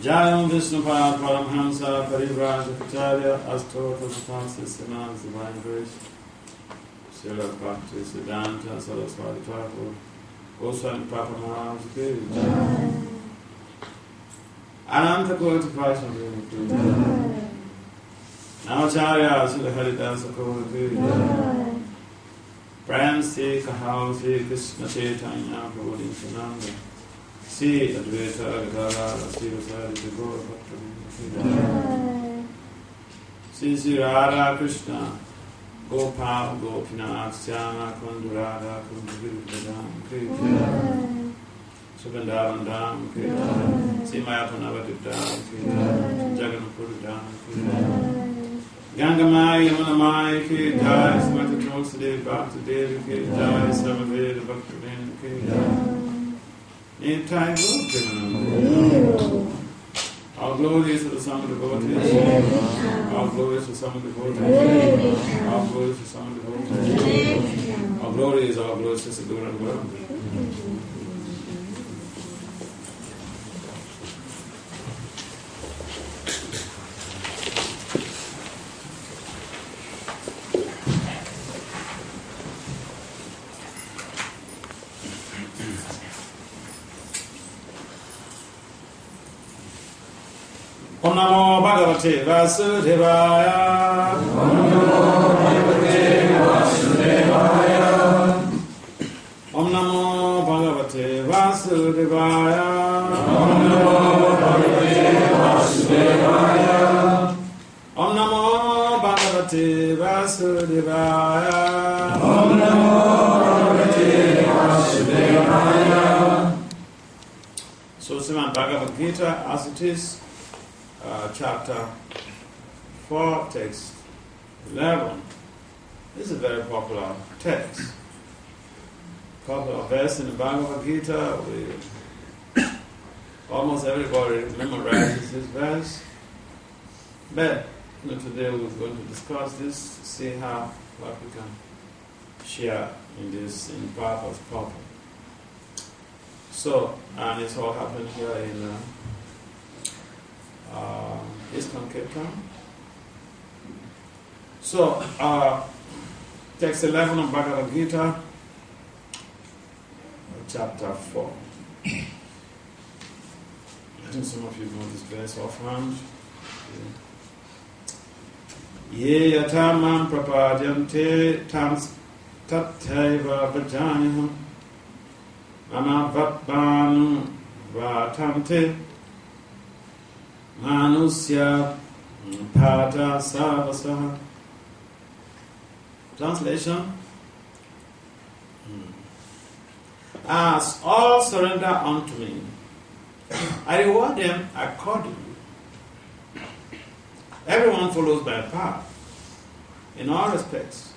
Jayam Vishnupad Paramhamsa Parivrajapacharya Astotapatasi Siddhanta Divine Grace Srila Bhakti Siddhanta Saraswati Thakur Goswami Papa Maharaj Ki Ananta Koti Vaishnava Namacharya Srila Haridasa Koti Prem Sri Kahau Sri Krishna Chaitanya Prabhu Nityananda Sri Advaita Gadara Sri Vasari Jagora Bhakta Sri Sri Radha Krishna Gopal Gopinath Syama Kundu Radha Kundu Vidam Krishna Subhandavan Dham Krishna Sri Mayapanavadidam Krishna Jagannapuridam Krishna Gangamai Yamunamai Ki Jai Smriti Trosadev Bhakti Devi Ki Jai Samaveda Bhakti Vin Ki Jai In time, all glory is to the Son of the devotees. All glory is to some of the devotees. All glory is to some of the devotees. All glory is to the Guru and Guru. Om Namo Bhagavate Vasudevaya. Om Namo Bhagavate Vasudevaya. Om Namo Bhagavate Vasudevaya. Om Namo Bhagavate Vasudevaya. Om Namo Bhagavate Vasudevaya. Om Namo Bhagavate Vasudevaya. So Srimad Bhagavad Gita as it is. Chapter 4, text 11. This is a very popular text. Popular verse in the Bhagavad Gita. Almost everybody memorizes this verse. But today we're going to discuss this, to see what we can share in this in Prabhupada's purpose. So, and it's all happened here in Eastern Cape Town. So, text 11 of Bhagavad Gita, chapter 4. I think some of you know this verse offhand. Ye yatamam prapadyante tams tattaiva vajanyam mama vatbanu vatante Manusya Pata Savasaha. Translation. As all surrender unto me, I reward them accordingly. Everyone follows my path in all respects.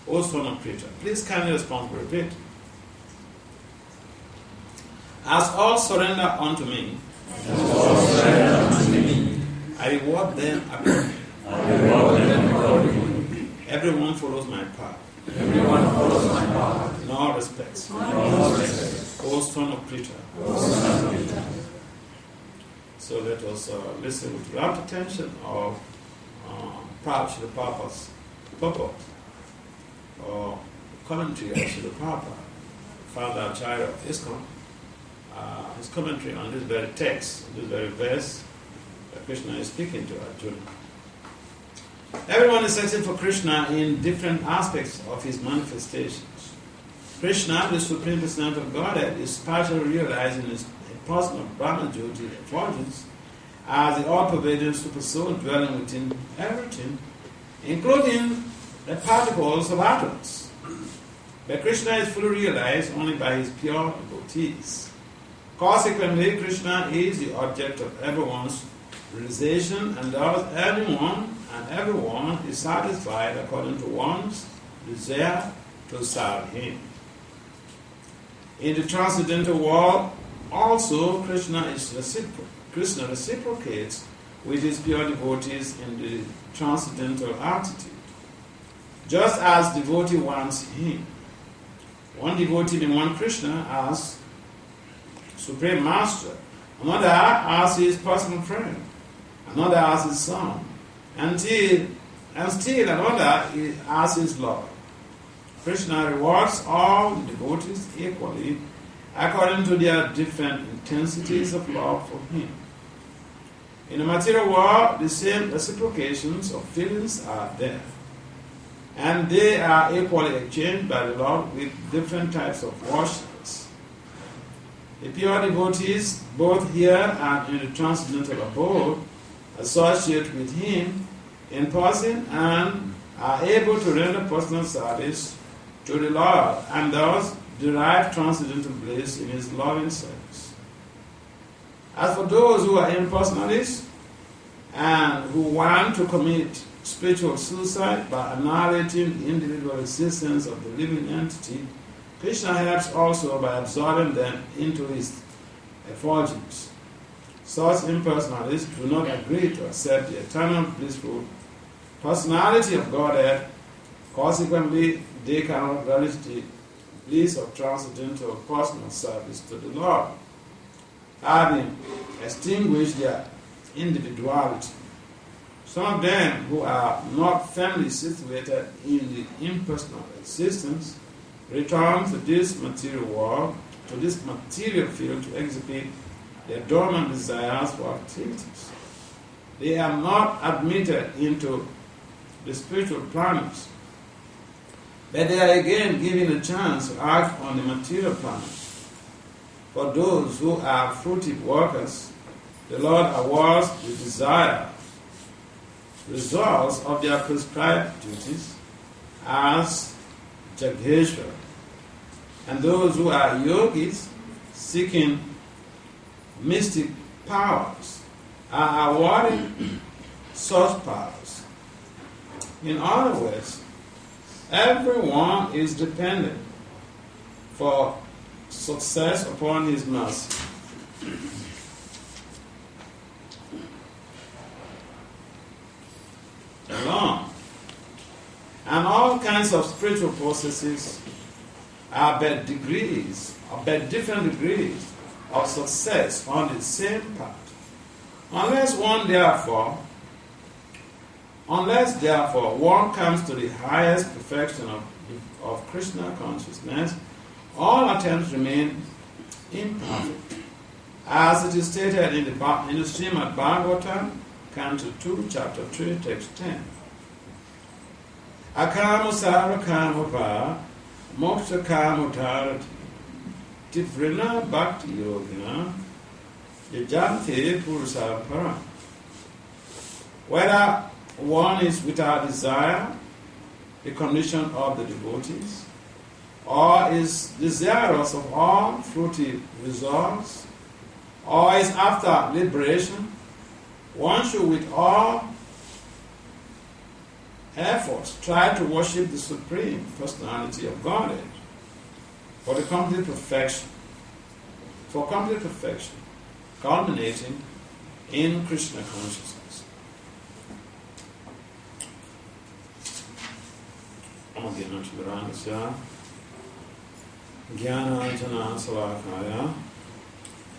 O son of creature, please kindly respond to repeat. As all surrender unto me, I reward them accordingly. Everyone follows my path. In all respects. O son of creature. So let us listen with rapt attention of Prabhupada Papa's purport or commentary of Srila Prabhupada, Father Acharya of ISKCON. His commentary on this very text, this very verse that Krishna is speaking to Arjuna. Everyone is searching for Krishna in different aspects of his manifestations. Krishna, the Supreme Personality of Godhead, is partially realized in his person of Brahma Jyoti effulgence as the all-pervading super soul dwelling within everything, including the particles of atoms. But Krishna is fully realized only by his pure devotees. Consequently, Krishna is the object of everyone's realization, and thus anyone and everyone is satisfied according to one's desire to serve him. In the transcendental world, also Krishna is reciprocal. Krishna reciprocates with his pure devotees in the transcendental altitude, just as devotee wants him. One devotee may want Krishna as Supreme Master, another as his personal friend, another as his son, and still another as his Lord. Krishna rewards all the devotees equally according to their different intensities of love for him. In the material world, the same reciprocations of feelings are there, and they are equally exchanged by the Lord with different types of worshippers. The pure devotees, both here and in the transcendental abode, associate with him in person and are able to render personal service to the Lord, and thus derive transcendental bliss in his loving service. As for those who are impersonalists and who want to commit spiritual suicide by annihilating the individual existence of the living entity, Krishna helps also by absorbing them into his effulgence. Such impersonalists do not agree to accept the eternal blissful personality of Godhead. Consequently, they cannot relish the bliss of transcendental personal service to the Lord, having extinguished their individuality. Some of them who are not firmly situated in the impersonal existence return to this material world, to this material field to exhibit their dormant desires for activities. They are not admitted into the spiritual planets, but they are again given a chance to act on the material planet. For those who are fruitive workers, the Lord awards the desired results of their prescribed duties as Jageshwar. And those who are yogis seeking mystic powers are awarded such powers. In other words, everyone is dependent for success upon his mercy. Alone. And all kinds of spiritual processes are but different degrees of success on the same path. Unless therefore one comes to the highest perfection of Krishna consciousness, all attempts remain imperfect. As it is stated in the Srimad Bhagavatam, Canto 2, Chapter 3, Text 10. Akamo sarakamo va, moksha kamo dharati, tivrina bhakti yogina, yajante purusa param. Whether one is without desire, the condition of the devotees, or is desirous of all fruitive results, or is after liberation, one should with all efforts try to worship the Supreme Personality of Godhead for complete perfection, culminating in Krishna consciousness. Jnana Salakaya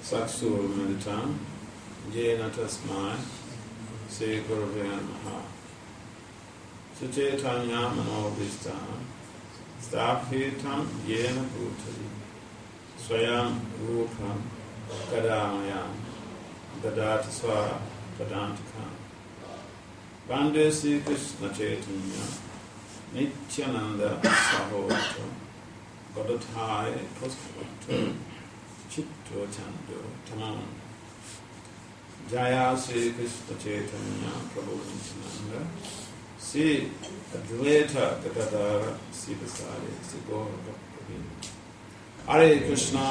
Saksur Meditam Jena Tasmai Se Gurave Namaha Sucetanya Manobhistam Staphitam Jena Bhutali Swayam Rupam Kadamayam Dadati Swa Padantikam Bande Sri Krishna Chaitanya Nityananda Sahota Godhathai Puskato Chitto Chando Tamam Jaya Sri Krishna Chaitanya Prabhu Nityananda Sri Advaita Gadadhara Sri Basari Sri Gaura Bhakti Hare Krishna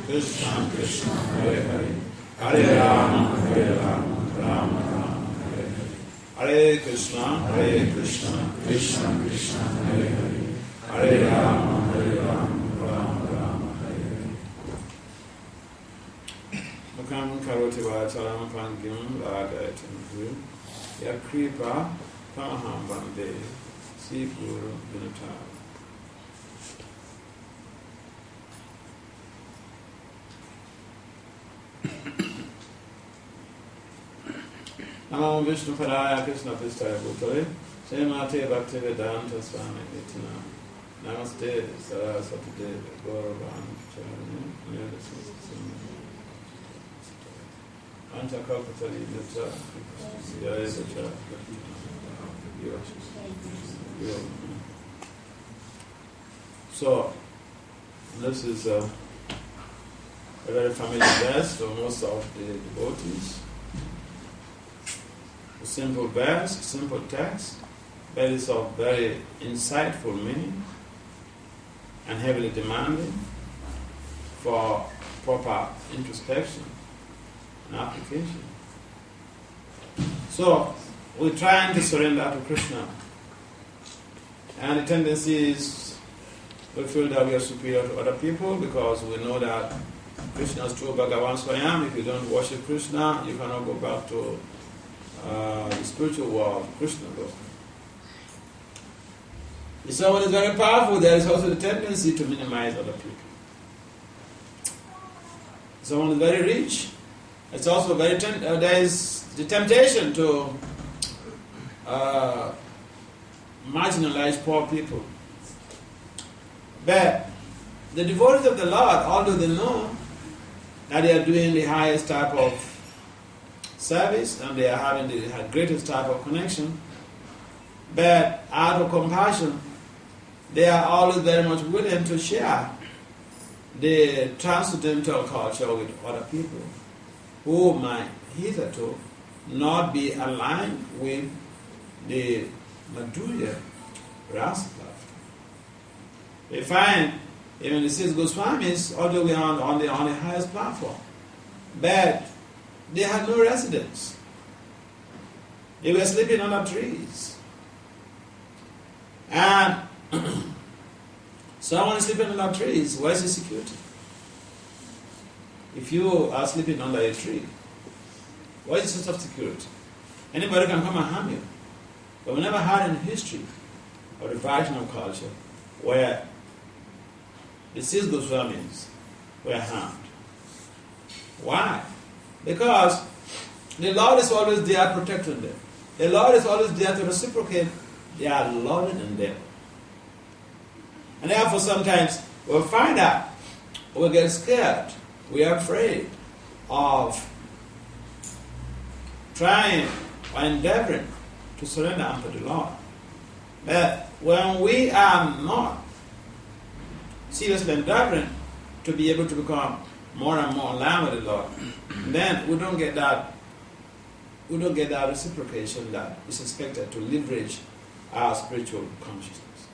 Krishna Krishna Hare Hare Hare Rama Rama Rama Hare Hare Hare Krishna Krishna Krishna Hare Hare Hare Rama Rama Rama Hare Hare. Mukam karoti vacharam pangim lagaitam yakripa pamaham bande sipuru vinatara. Namo Vishnu Padaya Krishna Pistaya Bhutale Srimate Bhaktivedanta Swami Nitina Namaste Saraswati Devi Gauravani Charani Anta Kalpatari Nitya Jaya Vacha So, this is a very familiar verse to most of the devotees. A simple verse, simple text, but it's of very insightful meaning and heavily demanding for proper introspection and application. So, we're trying to surrender to Krishna. And the tendency is we feel that we are superior to other people because we know that Krishna is true Bhagavan Swayam. If you don't worship Krishna, you cannot go back to the spiritual world Krishna goes. If someone is very powerful, there is also the tendency to minimize other people. If someone is very rich, it's also very there is the temptation to marginalize poor people. But the devotees of the Lord, although they know that they are doing the highest type of service and they are having the greatest type of connection, but out of compassion, they are always very much willing to share the transcendental culture with other people who might hitherto not be aligned with the Madhurya Rasa platform. We find even the six Goswamis, although we are on the highest platform, but they had no residence. They were sleeping under trees. And someone is sleeping under trees, where is the security? If you are sleeping under a tree, what is the sense of security? Anybody can come and harm you. But we never had in history of the Vaishnava culture where the six Goswamis were harmed. Why? Because the Lord is always there protecting them. The Lord is always there to reciprocate their loving and them. And therefore sometimes we'll find out, we'll get scared, we are afraid of trying or endeavoring to surrender unto the Lord. But when we are not seriously endeavoring to be able to become more and more aligned with the Lord, then we don't get that reciprocation that is expected to leverage our spiritual consciousness.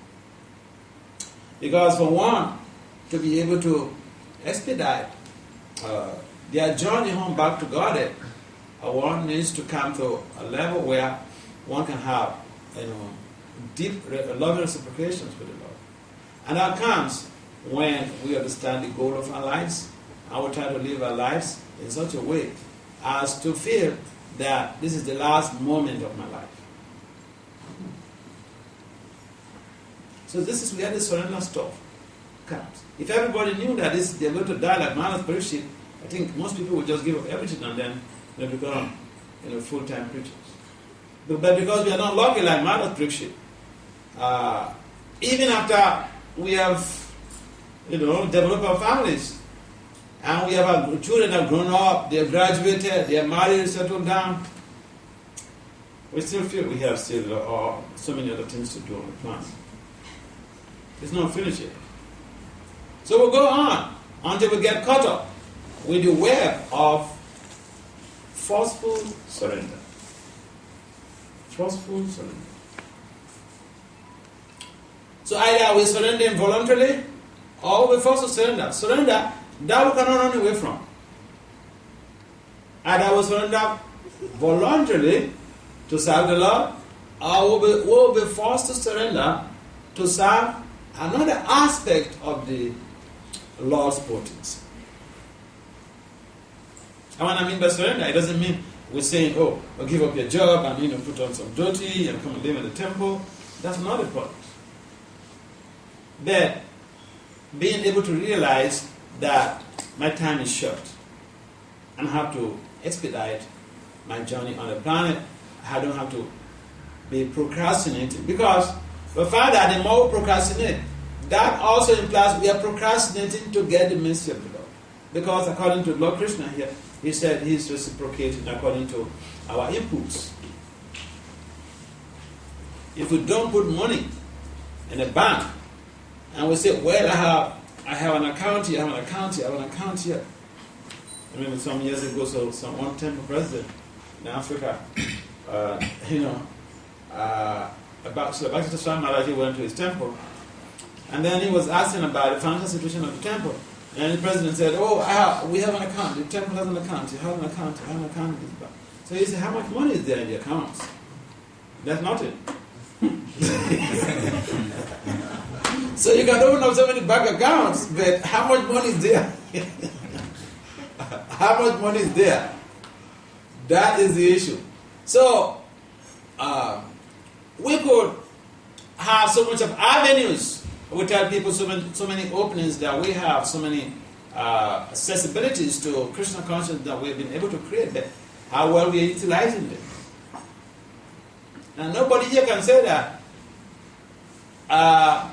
Because for one to be able to expedite their journey home back to Godhead, one needs to come to a level where one can have deep loving reciprocations with the Lord. And that comes when we understand the goal of our lives and we try to live our lives in such a way as to feel that this is the last moment of my life. So this is where the surrender stuff comes. If everybody knew that they're going to die like Manas Parikshit, I think most people would just give up everything and then they become full-time preachers. But because we are not lucky like Manas Parikshit, even after we have developed our families, and we have our children have grown up, they have graduated, they are married, settled down, we still feel we have still so many other things to do on the planet. It's not finished yet. So we'll go on until we get caught up with the web of forceful surrender. Forceful surrender. So either we surrender voluntarily or we force to surrender. Surrender that we cannot run away from. Either we surrender voluntarily to serve the Lord, or we'll be forced to surrender to serve another aspect of the Lord's potency. And when I mean by surrender, it doesn't mean we're saying, oh, well, give up your job and put on some dhoti and come and live in the temple. That's not the point. But being able to realize that my time is short and I have to expedite my journey on the planet, I don't have to be procrastinating. Because we find that the more we procrastinate, that also implies we are procrastinating to get the mercy of the Lord. Because according to Lord Krishna here, he said he's reciprocating according to our inputs. If we don't put money in the bank, and we say, well, I have an account here, I have an account here, I have an account here. I remember some years ago, one temple president in Africa, Bhakti Swami Maharaj went to his temple, and then he was asking about the financial situation of the temple. And the president said, we have an account, the temple has an account, you have an account, you have an account. So he said, how much money is there in the accounts? That's not it. So you can open up so many bank accounts, but how much money is there? How much money is there? That is the issue. So we could have so much of avenues. We tell people so many openings that we have, so many accessibilities to Krishna consciousness that we've been able to create. But how well we are utilizing them. And nobody here can say that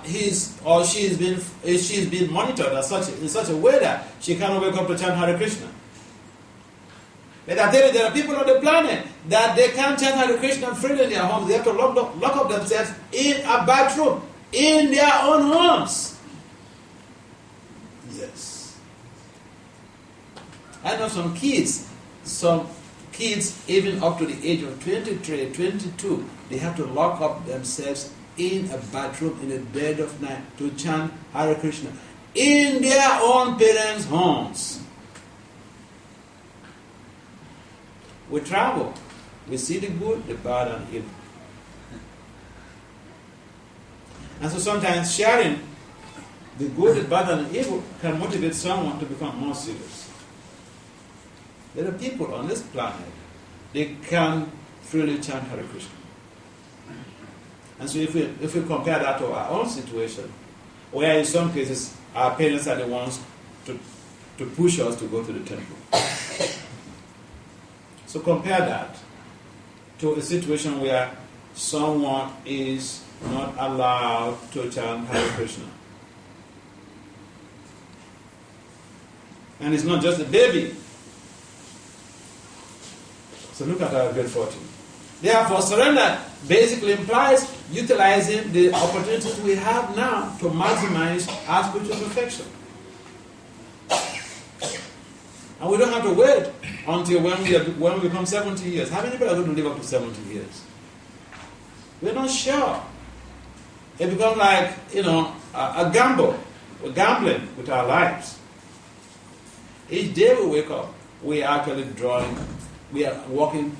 he's or she's been monitored in such a way that she cannot wake up to chant Hare Krishna. But I tell you, there are people on the planet that they can't chant Hare Krishna freely in their homes. They have to lock up themselves in a bathroom in their own homes. Yes. I know some kids even up to the age of 23, 22, they have to lock up themselves in a bathroom in the dead of night to chant Hare Krishna in their own parents' homes. We travel. We see the good, the bad, and evil. And so sometimes sharing the good, the bad, and the evil can motivate someone to become more serious. There are people on this planet, they can freely chant Hare Krishna. And so if we compare that to our own situation, where in some cases our parents are the ones to push us to go to the temple. So compare that to a situation where someone is not allowed to chant Hare Krishna. And it's not just a baby. So look at our great fortune. Therefore, surrender basically implies utilizing the opportunities we have now to maximize our spiritual perfection. And we don't have to wait until when we become 70 years. How many people are going to live up to 70 years? We're not sure. It becomes like, a gamble. We're gambling with our lives. Each day we wake up, we are actually we are walking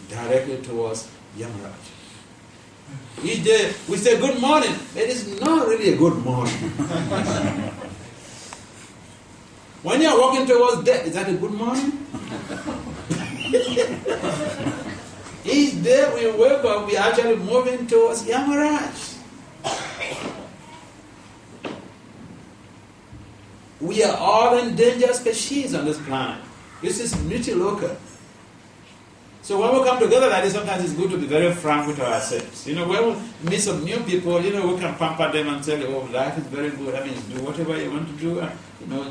directly towards Yamaraj. Each day we say good morning. It is not really a good morning. When you are walking towards death, is that a good morning? Each day we wake up, we are actually moving towards Yamaraj. We are all endangered species on this planet. This is multi-local. So when we come together like this, sometimes it's good to be very frank with ourselves. When we meet some new people, we can pamper them and tell them, life is very good. I mean, do whatever you want to do,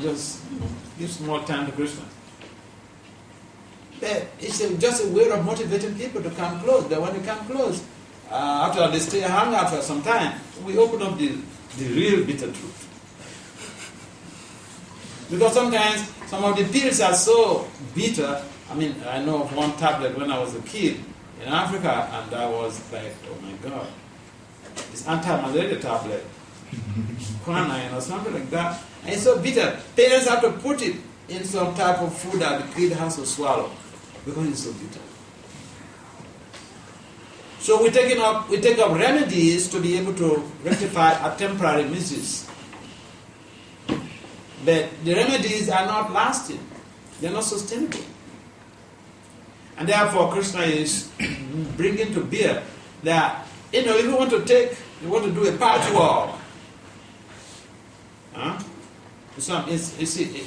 just give some more time to Krishna. But it's just a way of motivating people to come close. But when they come close, after they stay hung out for some time, we open up the real bitter truth. Because sometimes some of the pills are so bitter. I mean, I know of one tablet when I was a kid in Africa, and I was like, oh my God, it's anti-malaria tablet, quinine or something like that. And it's so bitter. Parents have to put it in some type of food that the kid has to swallow because it's so bitter. So we take up remedies to be able to rectify a temporary misuse. But the remedies are not lasting. They're not sustainable. And therefore, Krishna is bringing to bear that, if you want to do a patchwork,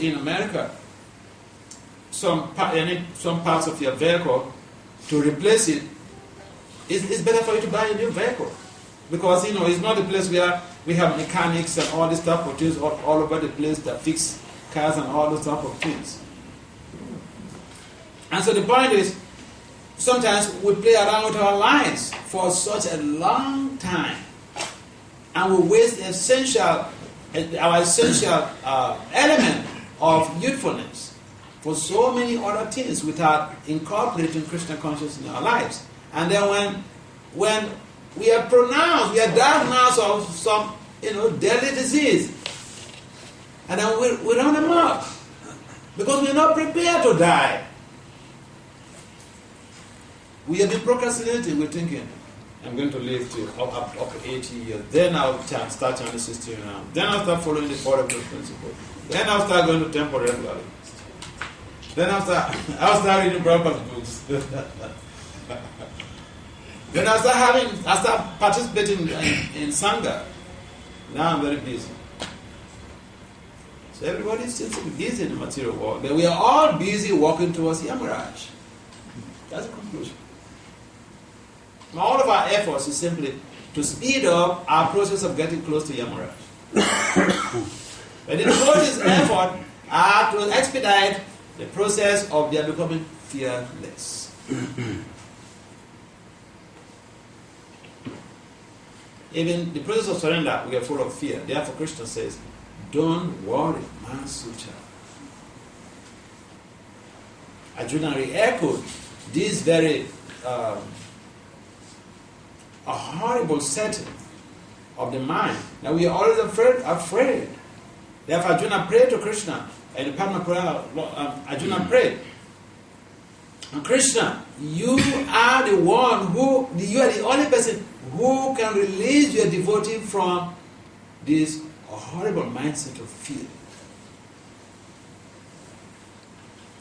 in America, some parts of your vehicle to replace it, it's better for you to buy a new vehicle. Because, it's not a place where we have mechanics and all this stuff of things all over the place that fix cars and all those type of things. And so the point is, sometimes we play around with our lives for such a long time, and we waste our essential element of youthfulness for so many other things without incorporating Christian consciousness in our lives. And then when we are diagnosed of some deadly disease, and then we run amok because we're not prepared to die. We have been procrastinating. We're thinking, I'm going to live to up to 80 years. Then I'll start Chinese system now. Then I'll start following the 4 principle. Then I'll start going to temple regularly. Then I'll start reading Prabhupada's books. Then I'll start participating in Sangha. Now I'm very busy. So everybody seems to be busy in the material world. But we are all busy walking towards Yamaraj. That's the conclusion. All of our efforts is simply to speed up our process of getting close to Yamaraj. But the devotees' effort are to expedite the process of their becoming fearless. Even the process of surrender, we are full of fear. Therefore, Krishna says, don't worry, Masucha. Arjuna re-echoed this very a horrible setting of the mind. Now we are always afraid. Therefore, Arjuna prayed to Krishna, and the Padma prayer, Arjuna prayed, and Krishna, you are the only person who can release your devotee from this horrible mindset of fear.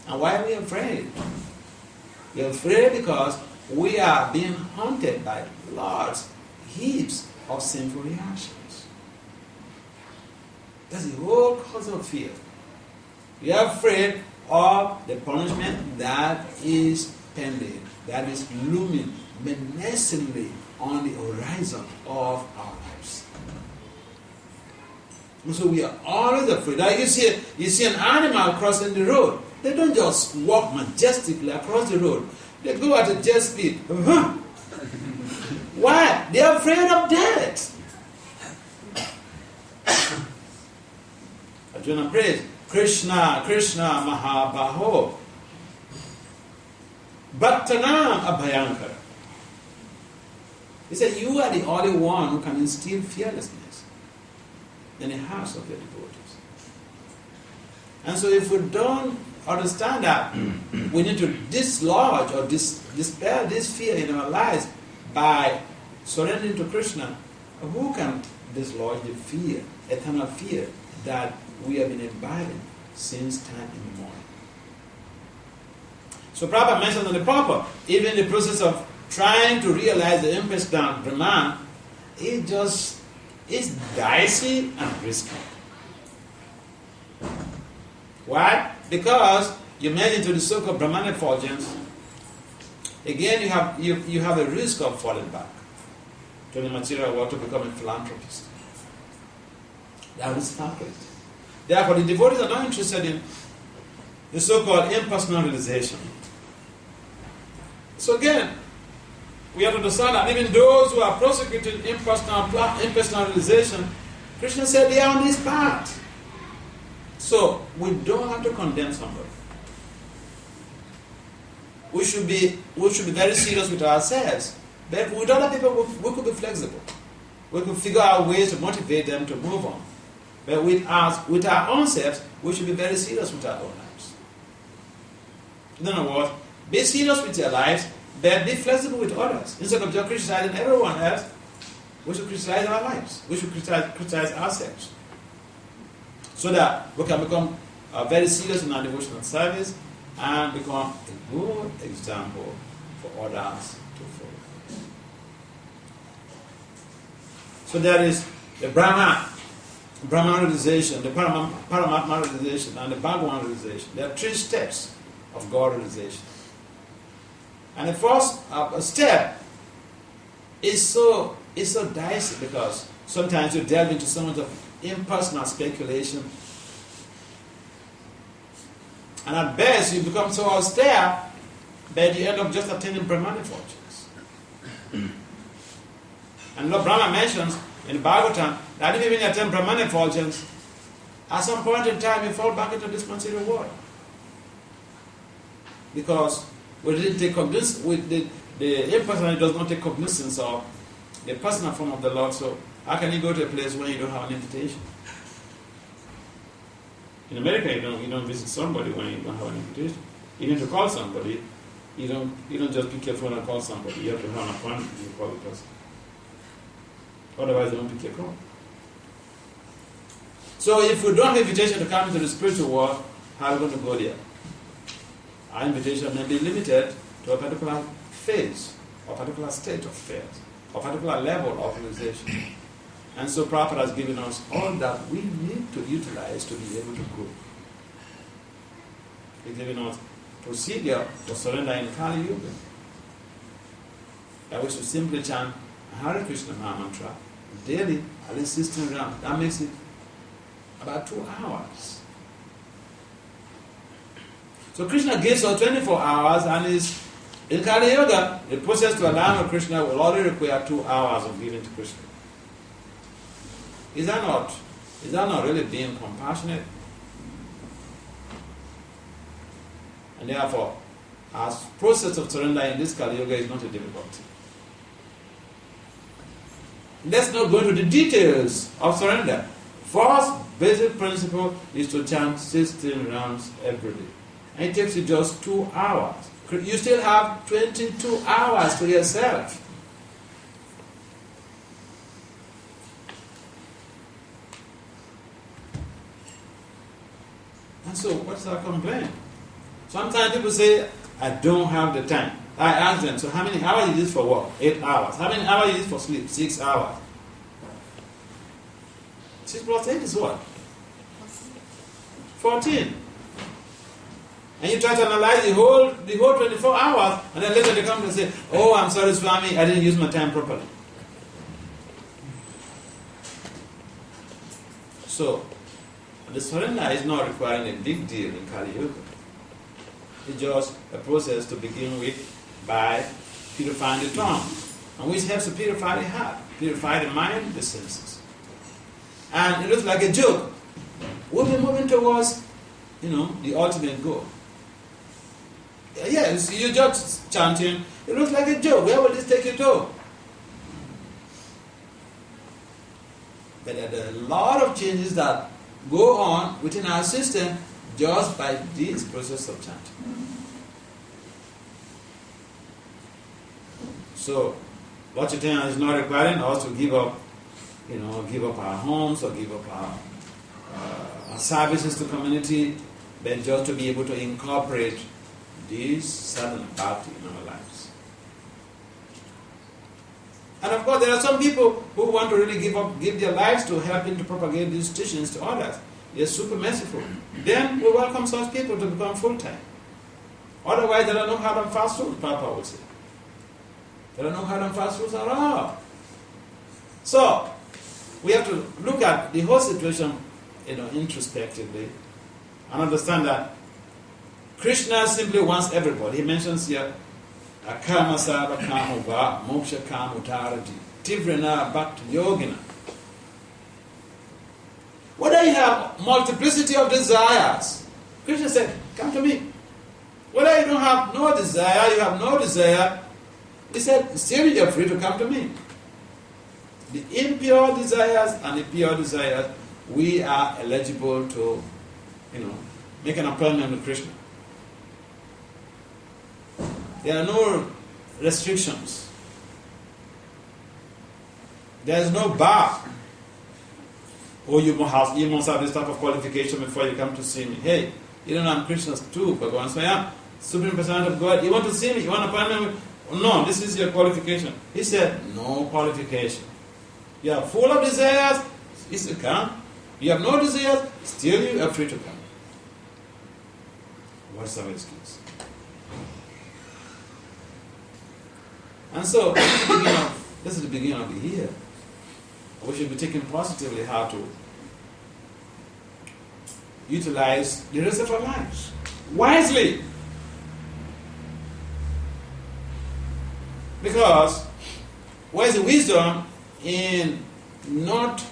And why are we afraid? We are afraid because we are being haunted by large heaps of sinful reactions. That's the whole cause of fear. We are afraid of the punishment that is pending, that is looming menacingly on the horizon of our lives. And so we are always afraid. Like you see an animal crossing the road. They don't just walk majestically across the road. They go at a jet speed. Why? They are afraid of death. Arjuna prays, Krishna, Krishna, Mahabaho, Bhaktanam Abhayankara. He said, you are the only one who can instill fearlessness in the hearts of your devotees. And so if we don't understand that, we need to dislodge or dispel this fear in our lives by surrendering to Krishna. Who can dislodge the fear, eternal fear, that we have been imbibing since time immemorial? So Prabhupada mentioned on the purport, even the process of trying to realize the impersonal Brahman, it's dicey and risky. Why? Because you made into the so-called Brahman effulgence. Again, you have a risk of falling back to the material world to become a philanthropist. That is factored. Therefore, the devotees are not interested in the so-called impersonal realization. So again, we have to understand that even those who are prosecuting impersonal realization, Krishna said they are on this path. So we don't have to condemn somebody. We should be very serious with ourselves. But with other people, we could be flexible. We could figure out ways to motivate them to move on. But with our own selves, we should be very serious with our own lives. In other words, be serious with your lives, but be flexible with others. Instead of just criticizing everyone else, we should criticize our lives. We should criticize ourselves. So that we can become very serious in our devotional service and become a good example for others to follow. So there is the Brahman realization, the Paramatma realization, and the Bhagavan realization. There are 3 steps of God realization. And the first step is so dicey because sometimes you delve into so much of impersonal speculation. And at best, you become so austere that you end up just attaining Brahmanic fortunes. And Lord Brahma mentions in the Bhagavatam that if you even attain Brahmanic fortunes, at some point in time you fall back into this material world. Because we didn't take cognizance, the impersonal does not take cognizance of the personal form of the Lord. So how can you go to a place where you don't have an invitation? In America, you don't visit somebody when you don't have an invitation. Even to call somebody, you don't just pick your phone and call somebody. You have to have an appointment to call the person. Otherwise, they don't pick your call. So if we don't have invitation to come into the spiritual world, how are we going to go there? Our invitation may be limited to a particular phase, or a particular state of affairs, or a particular level of realization. And so Prabhupada has given us all that we need to utilize to be able to grow. He's given us procedure for surrender in Kali Yuga. That we should simply chant Hare Krishna Maha daily, at least 16 rounds. That makes it about 2 hours. So Krishna gives us 24 hours, and in Kali Yuga, the process to align with Krishna will already require 2 hours of giving to Krishna. Is that not really being compassionate? And therefore, our process of surrender in this Kali Yuga is not a difficulty. Let's not go into the details of surrender. First basic principle is to chant 16 rounds every day. And it takes you just 2 hours. You still have 22 hours to yourself. And so, what's our complaint? Sometimes people say, I don't have the time. I ask them, so how many hours is this for work? 8 hours. How many hours is this for sleep? 6 hours. 6 plus 8 is what? 14. And you try to analyze the whole 24 hours, and then later they come and say, oh, I'm sorry, Swami, I didn't use my time properly. So, the surrender is not requiring a big deal in Kali Yuga. It's just a process to begin with by purifying the tongue, and which helps to purify the heart, purify the mind, the senses. And it looks like a joke. We'll be moving towards, the ultimate goal. Yes, you're just chanting. It looks like a joke. Where will this take you to? But there are a lot of changes that go on within our system just by this process of chanting. So, what you think is not requiring us to give up our homes or give up our services to community, but just to be able to incorporate this sadhana bhakti in our lives. And of course, there are some people who want to really give their lives to helping to propagate these teachings to others. They're super merciful. Then we welcome such people to become full-time. Otherwise, there are no hard and fast rules, Papa would say. There are no hard and fast rules at all. So, we have to look at the whole situation, introspectively, and understand that Krishna simply wants everybody. He mentions here, Akama Sava Kamova, Moksha Kamutarati, Tivrana Bhakti Yogina. Whether you have multiplicity of desires, Krishna said, come to me. Whether you don't have no desire, you have no desire, he said, still you're free to come to me. The impure desires and the pure desires, we are eligible to, make an appointment with Krishna. There are no restrictions. There is no bar. Oh, you must have this type of qualification before you come to see me. Hey, I'm Krishna's too, Bhagavan Swayam, Supreme Personality of God. You want to see me? You want an appointment with? No, this is your qualification. He said, no qualification. You are full of desires, he said, come. You have no desires, still you are free to come. What's our excuse? And so, this is the beginning of the year. We should be taking positively how to utilize the rest of our lives wisely. Because where's the wisdom in not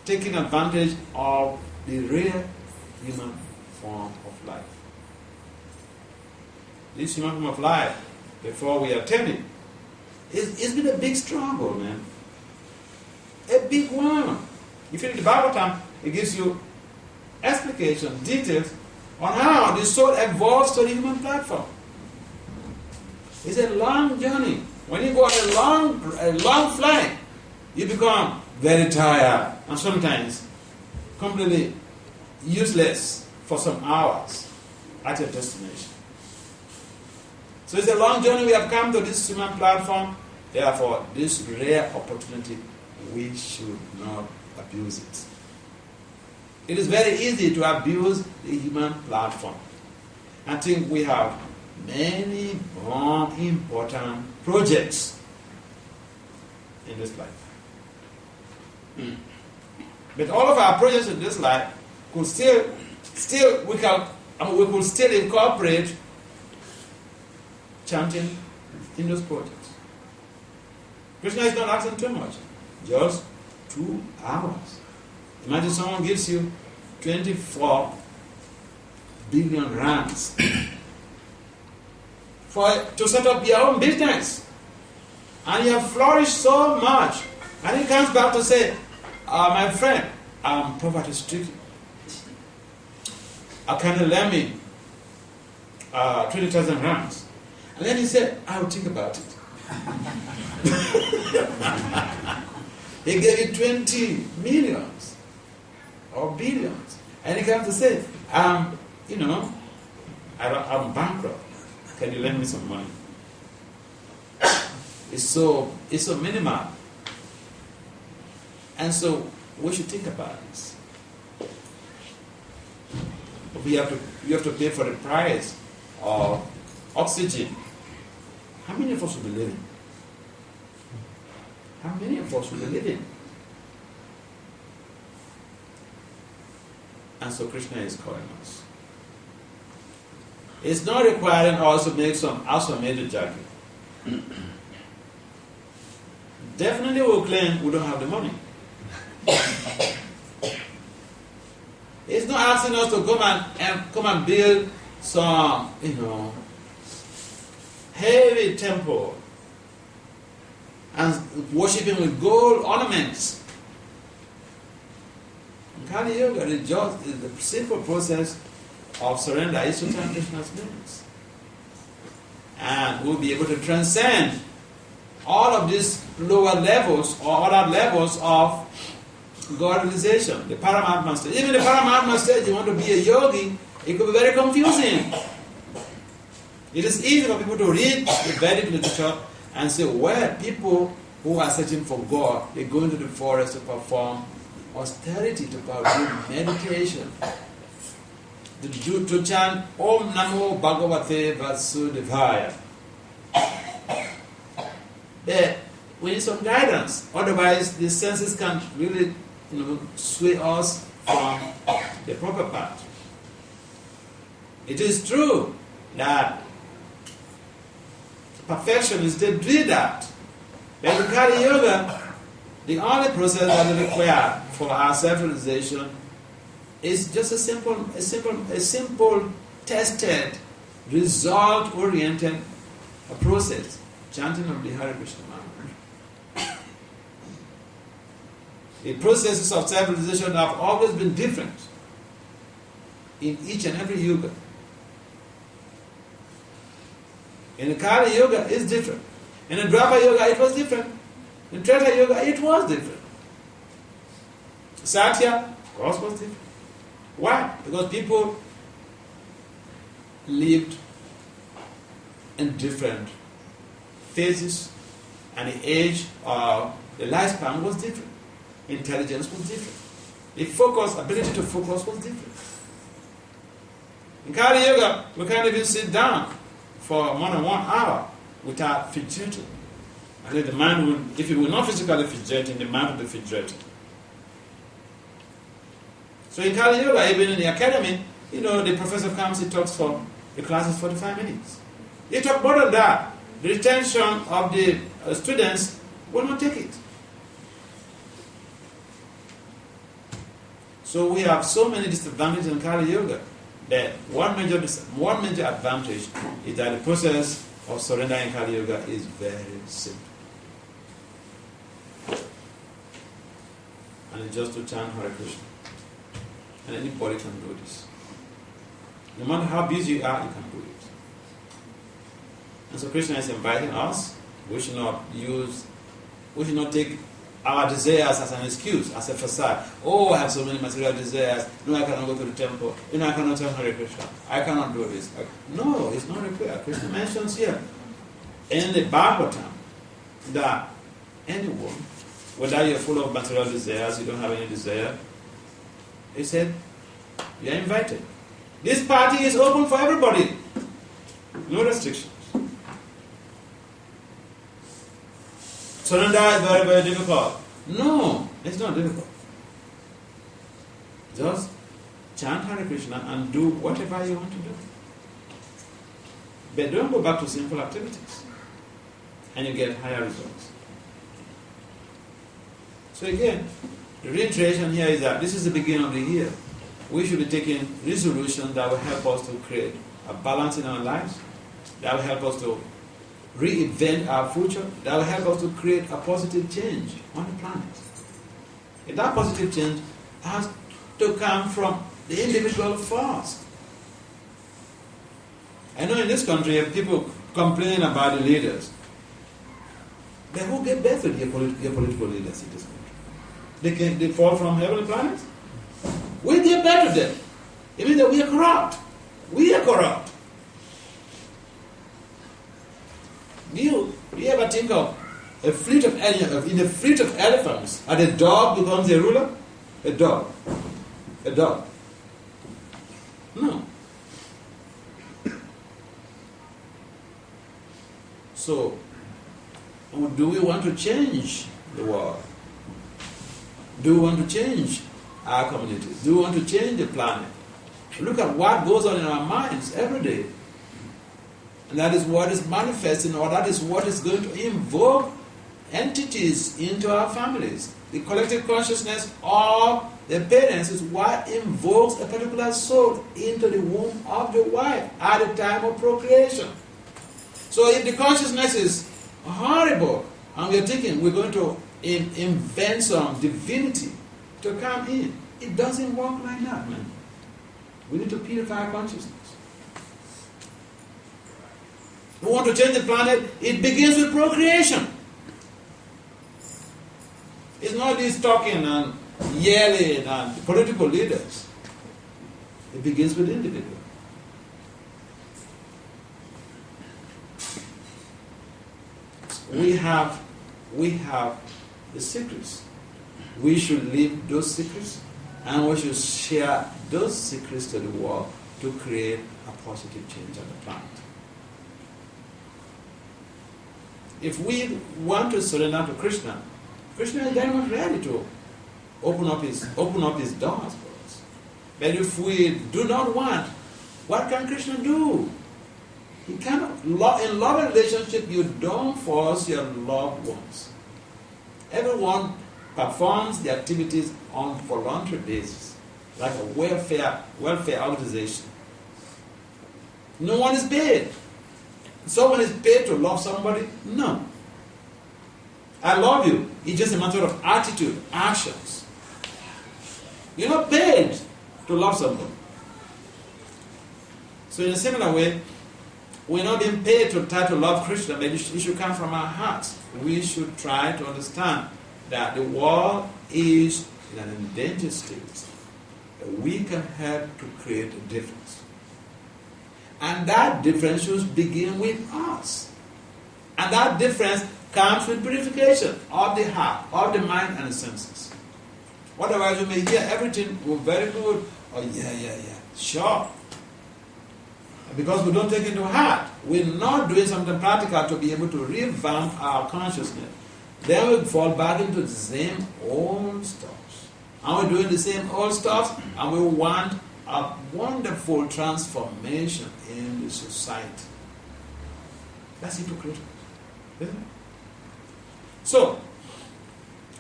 taking advantage of the real human form of life? This human form of life, before we attain it, it's been a big struggle, man. A big one. If you read the Bible time, it gives you explication, details on how the soul evolves to the human platform. It's a long journey. When you go on a long flight, you become very tired and sometimes completely useless for some hours at your destination. So it's a long journey. We have come to this human platform. Therefore, this rare opportunity, we should not abuse it. It is very easy to abuse the human platform. I think we have many more important projects in this life. But all of our projects in this life could we could still incorporate chanting in those projects. Krishna is not asking too much, just 2 hours. Imagine someone gives you 24 billion rands to set up your own business. And you have flourished so much. And he comes back to say, my friend, I'm poverty stricken. Can you lend me 20,000 rands? And then he said, I will think about it. He gave you 20 millions or billions. And he comes to say, I'm bankrupt. Can you lend me some money? It's so minimal. And so we should think about this. You have to pay for the price of oxygen. How many of us will be living? How many of us will be living? And so Krishna is calling us. It's not requiring us to make some major jacket. Definitely we'll claim we don't have the money. It's not asking us to come and build some, heavy temple and worshiping with gold ornaments. Kali Yoga is the simple process of surrender is to turn Krishna's limits. And we'll be able to transcend all of these lower levels or other levels of God realization, the Paramatma stage. Even the Paramatma stage, you want to be a yogi, it could be very confusing. It is easy for people to read the Vedic literature and say, well, people who are searching for God, they go into the forest to perform austerity, to perform meditation, to chant Om Namo Bhagavate Vasudevaya. We need some guidance. Otherwise, the senses can't really, sway us from the proper path. It is true that perfection is to do that. But in Kali Yoga, the only process that is required for our self-realization is just a simple, tested, result-oriented process. Chanting of the Hare Krishna mantra. The processes of self-realization have always been different in each and every yoga. In the Kali Yoga, it's different. In the Dwapara Yoga, it was different. In Treta Yoga, it was different. Satya, of course, was different. Why? Because people lived in different phases, and the age of the lifespan was different. Intelligence was different. The ability to focus was different. In Kali Yoga, we can't even sit down for more than 1 hour without fidgeting. And then the mind will, if you will not physically fidgeting, the mind will be fidgeting. So in Kali Yoga, even in the academy, the professor comes, he talks for the class is 45 minutes. He talk more than that. The retention of the students will not take it. So we have so many disadvantages in Kali Yoga that one major advantage is that the process of surrender in Kali Yoga is very simple. And it's just to chant Hare Krishna. And anybody can do this. No matter how busy you are, you can do it. And so Krishna is inviting us. We should not take our desires as an excuse, as a facade. Oh, I have so many material desires. No, I cannot go to the temple. I cannot chant Hare Krishna. I cannot do this. No, it's not required. Krishna mentions here in the Bhagavatam that anyone, whether you're full of material desires, you don't have any desire, he said, you are invited. This party is open for everybody. No restrictions. Surrender is very, very difficult. No, it's not difficult. Just chant Hare Krishna and do whatever you want to do. But don't go back to simple activities. And you get higher results. So again, the reiteration here is that this is the beginning of the year. We should be taking resolutions that will help us to create a balance in our lives, that will help us to reinvent our future, that will help us to create a positive change on the planet. And that positive change has to come from the individual first. I know in this country, people complain about the leaders. But who get better than your political leaders in this country? They fall from heavenly planets? We get better than them. It means that we are corrupt. We are corrupt. Do you ever think of a fleet of elephants, and a dog becomes a ruler? A dog. No. So, do we want to change the world? Do we want to change our communities? Do we want to change the planet? Look at what goes on in our minds every day. And that is what is manifesting, or that is what is going to invoke entities into our families. The collective consciousness of the parents is what invokes a particular soul into the womb of the wife at the time of procreation. So if the consciousness is horrible, and we're thinking we're going to invent some divinity to come in, it doesn't work like that, man. We need to purify our consciousness. We want to change the planet, it begins with procreation. It's not this talking and yelling and political leaders. It begins with the individual. We have the secrets. We should leave those secrets, and we should share those secrets to the world to create a positive change on the planet. If we want to surrender to Krishna, Krishna is very much ready to open up his doors for us. But if we do not want, what can Krishna do? He cannot. In love relationship, you don't force your loved ones. Everyone performs the activities on voluntary basis, like a welfare organization. No one is paid. Someone is paid to love somebody? No. I love you. It's just a matter of attitude, actions. You're not paid to love somebody. So in a similar way, we're not being paid to try to love Krishna, but it should come from our hearts. We should try to understand that the world is in an endangered state. We can help to create a difference. And that difference should begin with us. And that difference comes with purification of the heart, of the mind and the senses. Otherwise you may hear everything, very good, oh yeah, sure. because we don't take it to heart. We're not doing something practical to be able to revamp our consciousness. Then we fall back into the same old stuff. And we're doing the same old stuff, and we want a wonderful transformation in the society. That's hypocritical, isn't it? So,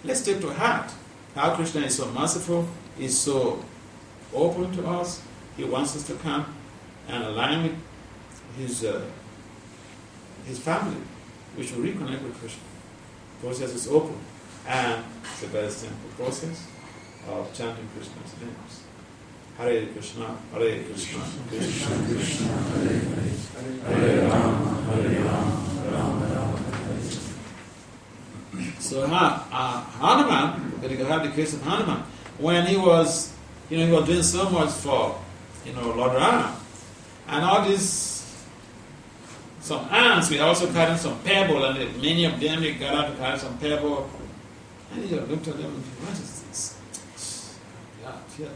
let's take to heart how Krishna is so merciful, is so open to us. He wants us to come and align with his family. We should reconnect with Krishna. The process is open, and it's a very simple process of chanting Krishna's names. Hare Krishna, Hare Krishna, Krishna Krishna, Hare Hare, Hare Rama, Hare Rama, Rama Rama, Hare Hare. So Hanuman, we have the case of Hanuman, when he was doing so much for, Lord Rama, and all these, some ants, we also carrying some pebble, and many of them, they got out to carry some pebble, and he just looked at them and said, what is this? Yeah.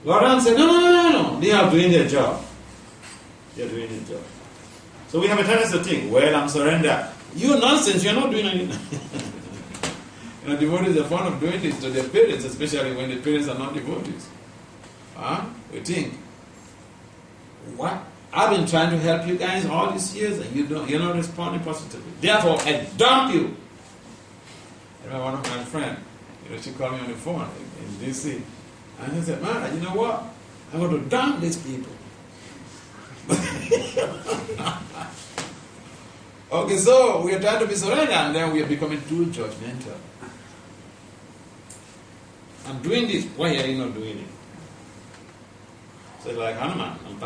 Lord Rama said, no, they are doing their job. They're doing their job. So we have a tendency to think, well, I'm surrendered. You nonsense, you're not doing anything. Devotees are fond of doing this to their parents, especially when the parents are not devotees. We think, what? I've been trying to help you guys all these years, and you're not responding positively. Therefore, I dump you. I remember one of my friends, she called me on the phone in DC, and she said, man, you know what? I'm going to dump these people. Okay, so we are trying to be surrendered, and then we are becoming too judgmental. I'm doing this, why are you not doing it? So like Hanuman, I'm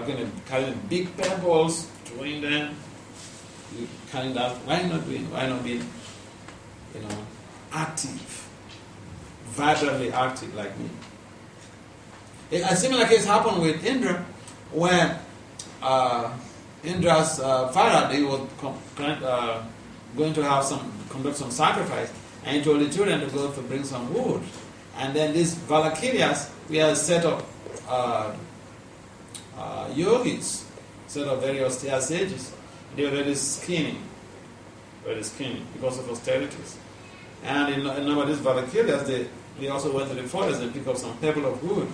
carrying big pebbles, throwing them, you carrying that, why not being, active, vibrantly active like me? A similar case happened with Indra, when Indra's father, they were going to conduct some sacrifice, and he told the children to go to bring some wood. And then these Valakiryas, we had a set of yogis, set of very austere sages. They were very skinny because of austerities. And in one of these Valakiryas, they also went to the forest and picked up some pebble of wood.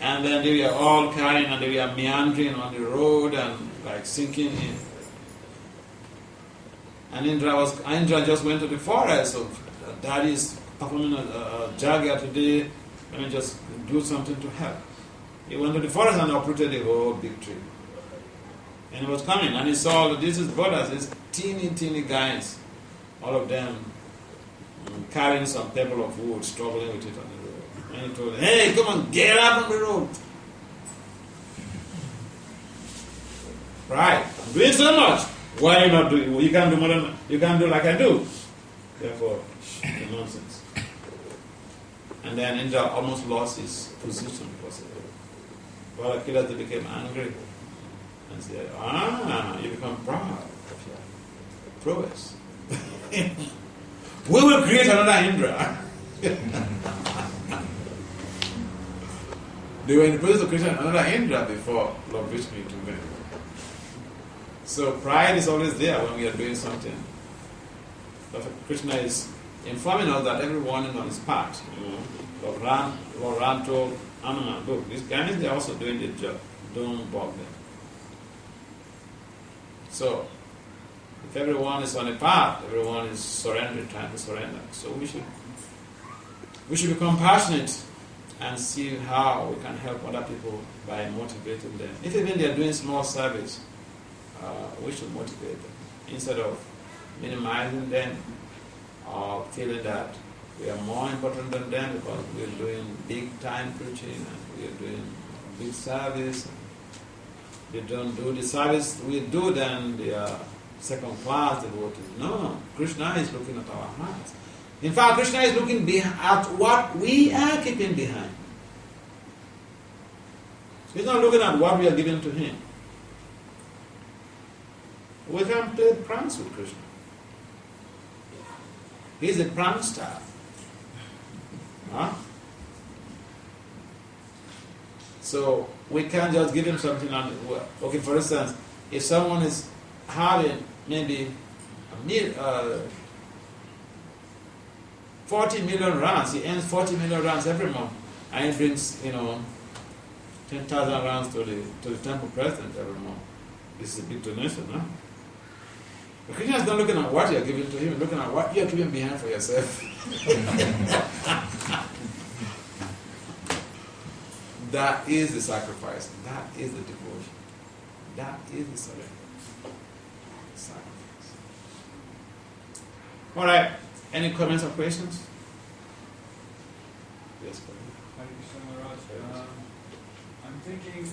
And then they were all carrying, and they were meandering on the road and like sinking in. And Indra just went to the forest. So daddy's performing a jagya today. Let me just do something to help. He went to the forest and uprooted the whole big tree. And he was coming, and he saw these brothers, these teeny guys, all of them carrying some pebble of wood, struggling with it on the road. And he told them, hey, come on, get up on the road. Right, I'm doing so much. Why are you not doing? Well, you can't do more than you can't do like I do. Therefore, the nonsense. And then Indra almost lost his position because of it. Well, Akilas, they became angry and said, you become proud of your prowess. We will create another Indra. They were in the process of creating another Indra before Lord Vishnu intervened. So pride is always there when we are doing something. But Krishna is informing us that everyone is on his path. Lord Ram told Hanuman, look, these guys, they are also doing their job. Don't bug them. So, if everyone is on a path, everyone is surrendering, trying to surrender. So we should be compassionate and see how we can help other people by motivating them. If even they are doing small service, we should motivate them instead of minimizing them or feeling that we are more important than them because we are doing big time preaching and we are doing big service. They don't do the service we do, then they are second class devotees. No, Krishna is looking at our hearts. In fact, Krishna is looking at what we are keeping behind. He's not looking at what we are giving to him. We can play pranks with Krishna. He's a prankster. So we can't just give him something on. Okay, for instance, if someone is having maybe 40 million rands, he earns 40 million rands every month, and he brings 10,000 rands to the temple president every month. This is a big donation, no? The Christian is not looking at what you are giving to him, looking at what you are giving behind for yourself. That is the sacrifice. That is the devotion. That is the surrender. Sacrifice. All right. Any comments or questions? Yes, go ahead. Thank you so much. I'm thinking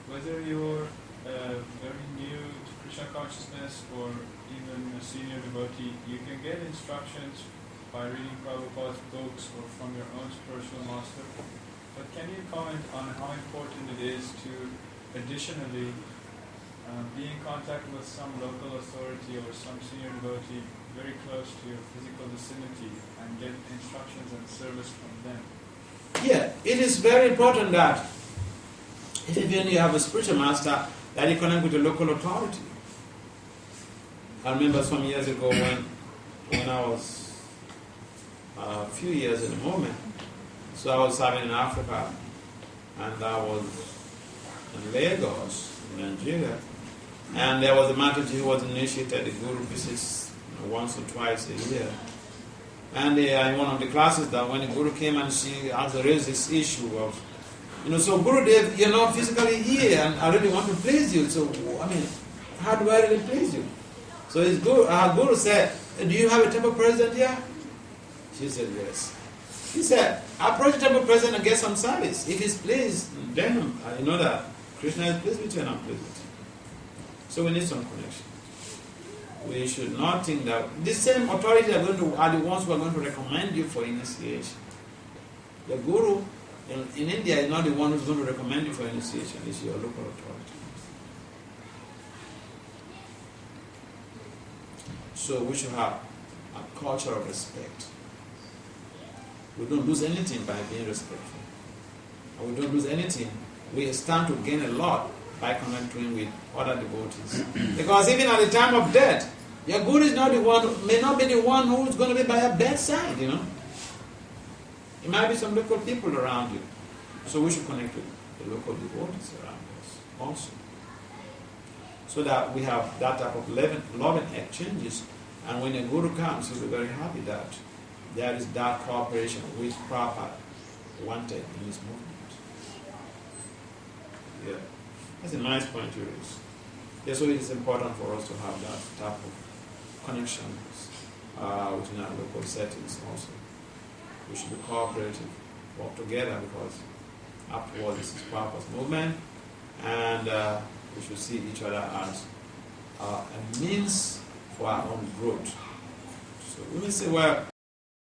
whether you're very new to Krishna consciousness or even a senior devotee, you can get instructions by reading Prabhupada's books or from your own spiritual master. But can you comment on how important it is to additionally be in contact with some local authority or some senior devotee very close to your physical vicinity and get instructions and service from them? Yeah, it is very important that even you have a spiritual master, that you connect with the local authority. I remember some years ago when I was a few years in the movement, so I was serving in Africa, and I was in Lagos, in Nigeria, and there was a Mataji who was initiated. The Guru visits once or twice a year. And in one of the classes that when the Guru came and she raised this issue of, so Gurudev, you're not physically here and I really want to please you. So, how do I really please you? So our Guru said, do you have a temple president here? She said, yes. He said, approach the temple president and get some service. If he's pleased, then you know that Krishna is pleased with you and I'm pleased with you. So we need some connection. We should not think that the same authority are the ones who are going to recommend you for initiation. The Guru in India is not the one who's going to recommend you for initiation, it's your local authority. So we should have a culture of respect. We don't lose anything by being respectful. And we don't lose anything. We stand to gain a lot by connecting with other devotees. Because even at the time of death, your Guru is not the one, may not be the one who's going to be by your bedside, It might be some local people around you. So we should connect with the local devotees around us also. So that we have that type of loving exchanges. And when a Guru comes, we'll be very happy that there is that cooperation which Prabhupada wanted in his movement. Yeah. That's a nice point to raise. Yeah, so it is important for us to have that type of connections within our local settings also. We should be cooperative, work together, because afterwards this is Prabhupada's movement, and we should see each other as a means for our own growth. So we may say, well,